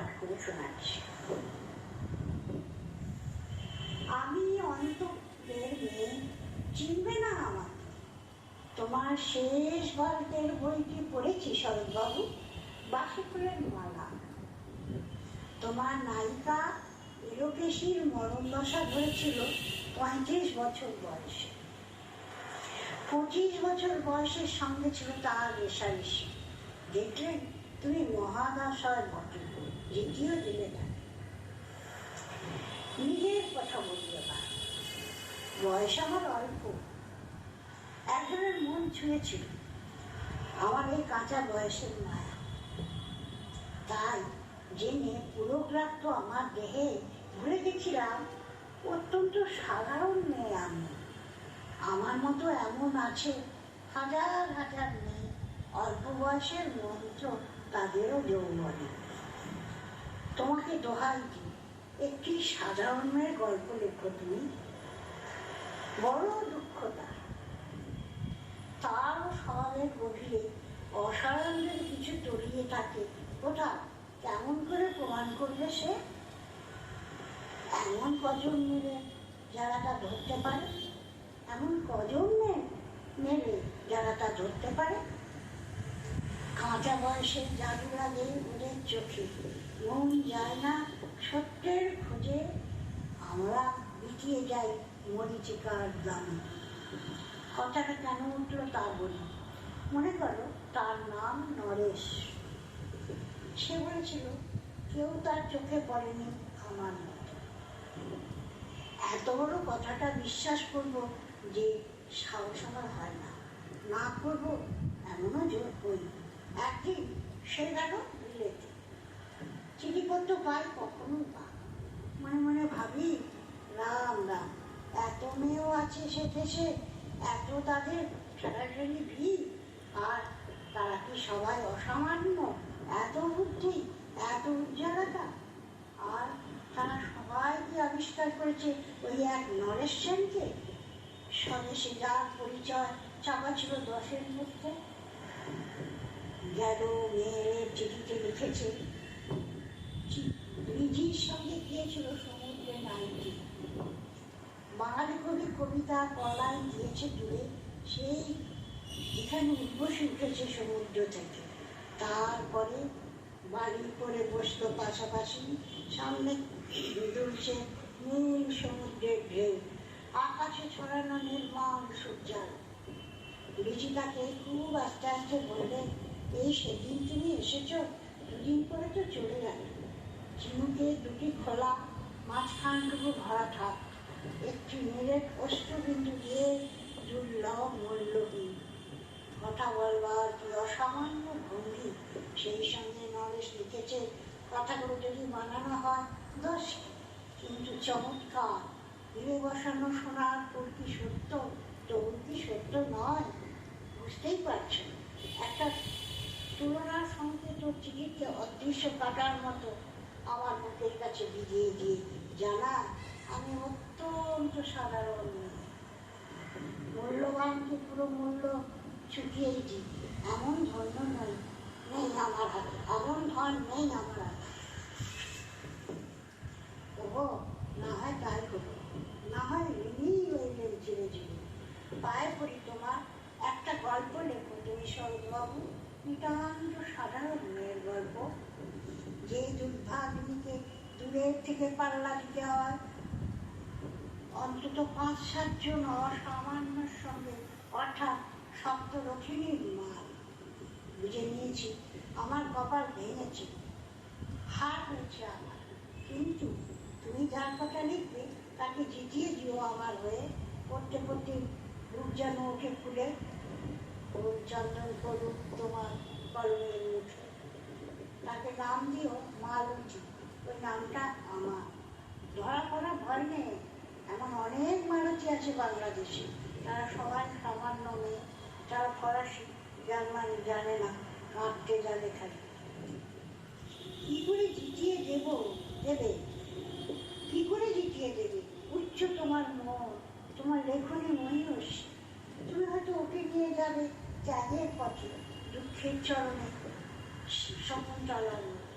পাঠ করে শোনাচ্ছি। আমি অন্তরের মেয়ে, চিনবে না আমাকে? তোমার শেষ গল্পের বইটি পড়েছি শরৎবাবু, বাসিফুলের মালা। তোমার নায়িকা এলোকেশীর মরণ দশা ধরেছিল 35 বছর বয়সে। 25 বছর বয়সের সঙ্গে ছিল তার রেশারেশি। দেখলেন তুমি মহাদশায় বটে, জিতিও দিলে না। নিজের কথা বলিও না, বয়স আমার অল্প। একজনের মন ছুঁয়েছিল আমার এই কাঁচা বয়সের মায়া। তাই জেনে পুরোগ্রান্ত আমার দেহে ভুলে গেছিলাম অত্যন্ত সাধারণ মেয়ে আমি। আমার মতো এমন আছে হাজার হাজার মেয়ে, অল্প বয়সের মন্ত্র তাদেরও যৌবনে। তোমাকে দোহাই দিই, একটি সাধারণ মেয়ের গল্প লেখো তুমি। বড় দুঃখ তারও স্বভাবের গভীরে অসাধারণের কিছু তলিয়ে থাকে। কোথাও কেমন করে প্রমাণ করবে সে? এমন কজন মেলে যারা তা ধরতে পারে? এমন কজন মেলে যারা তা ধরতে পারে? কাঁচা বয়সের জাদু লাগে ওদের চোখে, মন যায় না সত্যের খোঁজে। আমরা বিকিয়ে যাই মরীচিকার দামে। কথাটা কেন উঠলো তা বলি। মনে করো তার নাম নরেশ। সে বলেছিল কেউ তার চোখে পড়েনি আমার মতো। এত বড় কথাটা বিশ্বাস করবো যে সাহস আমার হয় না, না করবো এমনও জোর করি। একদিন সে গেল বিলেতে। চিঠিপত্র পাই কখনো পা। মনে মনে ভাবি, রাম রাম, এত মেয়েও আছে সে দেশে, এত তাদের ঠেলাঠেলি ভিড়, আর তারা কি সবাই অসামান্য? এত বুদ্ধি, এত উজ্জ্বলতা, আর তারা সবাই কি আবিষ্কার করেছে ওই এক নরেশ সেনকে? স্বদেশে যার পরিচয় চাপা ছিল 10-এর মধ্যে। গেল মেয়ের চিঠিতে লিখেছে রিজির সঙ্গে গিয়েছিল সমুদ্রে নাইটি। বাঙালি কবি কবিতা কলায় দিয়েছে দূরে, সেই এখানে উদ্বসে উঠেছে সমুদ্র থেকে। তারপরে বাড়ি করে বসলো পাশাপাশি, সামনে দুলছে নীল সমুদ্রের ঢেউ, আকাশে ছড়ানো নির্মল সূর্যালো। রিচিতাকে খুব আস্তে আস্তে বললেন, এই সেদিন তুমি এসেছ, দুদিন পরে তো চলে গেল। চিনুকে দুটি খোলা, মাঝখানটুকু ভরা থাক, একটি নীলের অষ্টবিন্দু দিয়ে দুর্লভ মূল্যহীন। কথা বলবার কি অসামান্য ভঙ্গি। সেই সঙ্গে নরেশ লিখেছে, কথাগুলো যদি বানানো হয় 10, কিন্তু চমৎকার। হিরে বসানো সোনার ফুল কি সত্য, তবু কি সত্য নয়? বুঝতেই পারছেন, একটা তুলনার সঙ্গে তো চিঠিতে অদৃশ্য কাটার মতো আমার মুখের কাছে বিধিয়ে দিয়ে জানা আমি অত্যন্ত সাধারণ মেয়ে। মূল্যবানকে পুরো মূল্য চুকিয়েই দিই, এমন ধন্য নয়, নেই আমার হাতে, এমন ধন নেই আমার হাতে। ওহো, না হয় তাই করবো, না হয় ঋণই রইলেন চিরে চিরে। পায়ে পড়ি তোমার, একটা গল্প লেখো তুমি শরৎবাবু, নিতান্ত সাধারণ মেয়ের গল্প। যে দুর্ভাগ্যকে দূরের থেকে পাল্লা দিতে হয়, অন্তত 5-7 জন অসামান্যর সঙ্গে, অর্থাৎ সপ্তরথিনীর মাল। বুঝে নিয়েছি আমার কপাল ভেঙেছে, হার হয়েছে আমার। কিন্তু তুমি যার কথা লিখবে তাকে জিতিয়ে দিও আমার হয়ে। পড়তে পড়তে রূপ যেন ওঠে ফুলে, চন্দন করুক তোমার কলমের মুঠে। তাকে নাম দিও মালতী, ওই নামটা আমার। ধরা পড়া ভয় নেই, এমন অনেক মালতী আছে বাংলাদেশে, তারা সবাই সামান্য মেয়ে। তারা ফরাসি জার্মানি জানে না, কাঁদতে জানে খালি। কি করে জিতিয়ে দেবে, কি করে জিতিয়ে দেবে? উচ্চ তোমার মন, তোমার লেখনী মহিষ। তুমি হয়তো ওকে নিয়ে যাবে ত্যাগের পথে, দুঃখের চরণে, শকুন্তলার মতো।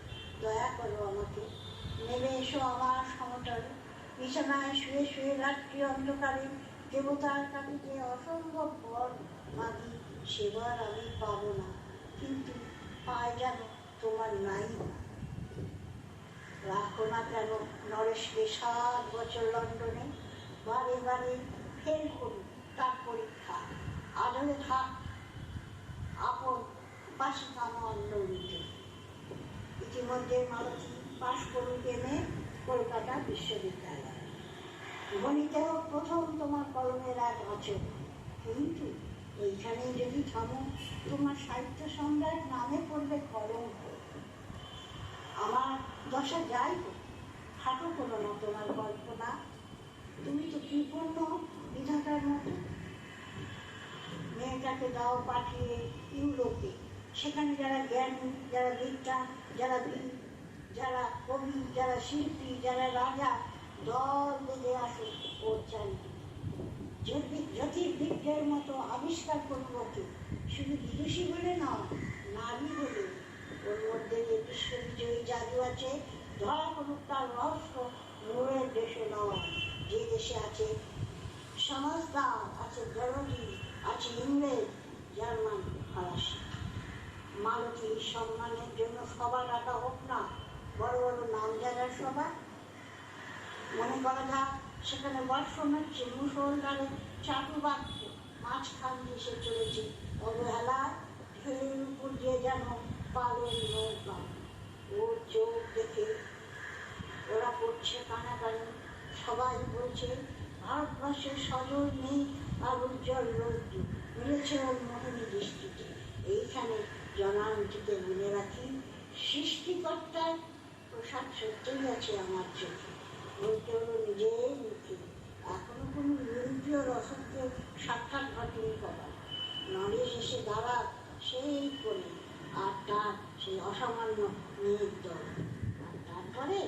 দয়া করো আমাকে, নেমে এসো আমার সমতলে। বিছানায় শুয়ে শুয়ে রাত্রি অন্ধকারে দেবতার কাছে যে অসম্ভব বর মাগি, সেবার আমি পাবো না, কিন্তু পায় যেন তোমার নাই। রাখো না কেন নরেশকে 7 বছর লন্ডনে, বারে বারে ফেল করুন তার পরীক্ষা, আদরে থাক আপন পাশে কামা অন্যনীতে। ইতিমধ্যে মালতী পাশ করুক এমএ কলকাতা বিশ্ববিদ্যালয়। গণিতেও প্রথম তোমার কলমের 1 বছর, কিন্তু এইখানে যদি থামো তোমার সাহিত্য সম্রাট নামে পড়বে কলঙ্ক। আমার দশা যাই হোক, খাটো করো না তোমার কল্পনা, তুমি তো কৃপণ্য বিধাতার মতো। মেয়েটাকে দাও পাঠিয়ে ইউরোপে, সেখানে যারা জ্ঞানী, যারা বিদ্বান, যারা বীর, যারা কবি, যারা শিল্পী, যারা রাজা দল বেঁধে আসে ওর চারিদিকে। জ্যোতির্বিজ্ঞের মতো আবিষ্কার করবো ওকে, শুধু বিদুষী বলে নয়, নারী বলে। ওর মধ্যে যে বিশ্ববিজয়ী জাদু আছে, ধরা করুক তার রহস্য নূরের দেশে নয়, যে দেশে আছে সমাজদার, আছে জরুরি, আছে ইংরেজ, জার্মান, ফরাসি। মালতীর সম্মানের জন্য সভা ডাকা হোক না, বড় বড় নাম জানার সভা। মনে করা যাক সেখানে বর্ষণ হচ্ছে মুসলধারে চাটু বাক্য, মাঝখান দেশে চলেছে অবহেলায়, ঢেউয়ের উপর দিয়ে যেন পালের নৌকা। ওর চোখ দেখে ওরা পড়ছে কানাকানি, সবাই বলছে ভারতবর্ষের সজল নেই আর উজ্জ্বল রৌদ্র মিলেছে ওর মোহিনী দৃষ্টিতে। এইখানে জনান্তিকে মনে রাখি, সৃষ্টিকর্তার প্রসাদ সত্যই আছে আমার চোখে। বলতে হলো নিজের মুখে, এখনো কোনো ইউরোপীয় রসদকে সাক্ষাৎ ঘটেনি করা। নরেশ এসে দাঁড়াক সেই করে, আর তার সেই অসামান্য মেয়ের দল। আর তারপরে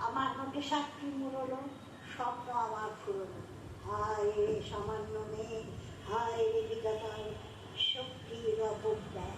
আমার মধ্যে 7টি মুড়লো, স্বপ্ন আমার ফুরলো। হায় রে সামান্য মেয়ে, হায় রে বিধাতার শক্তির অপব্যয়।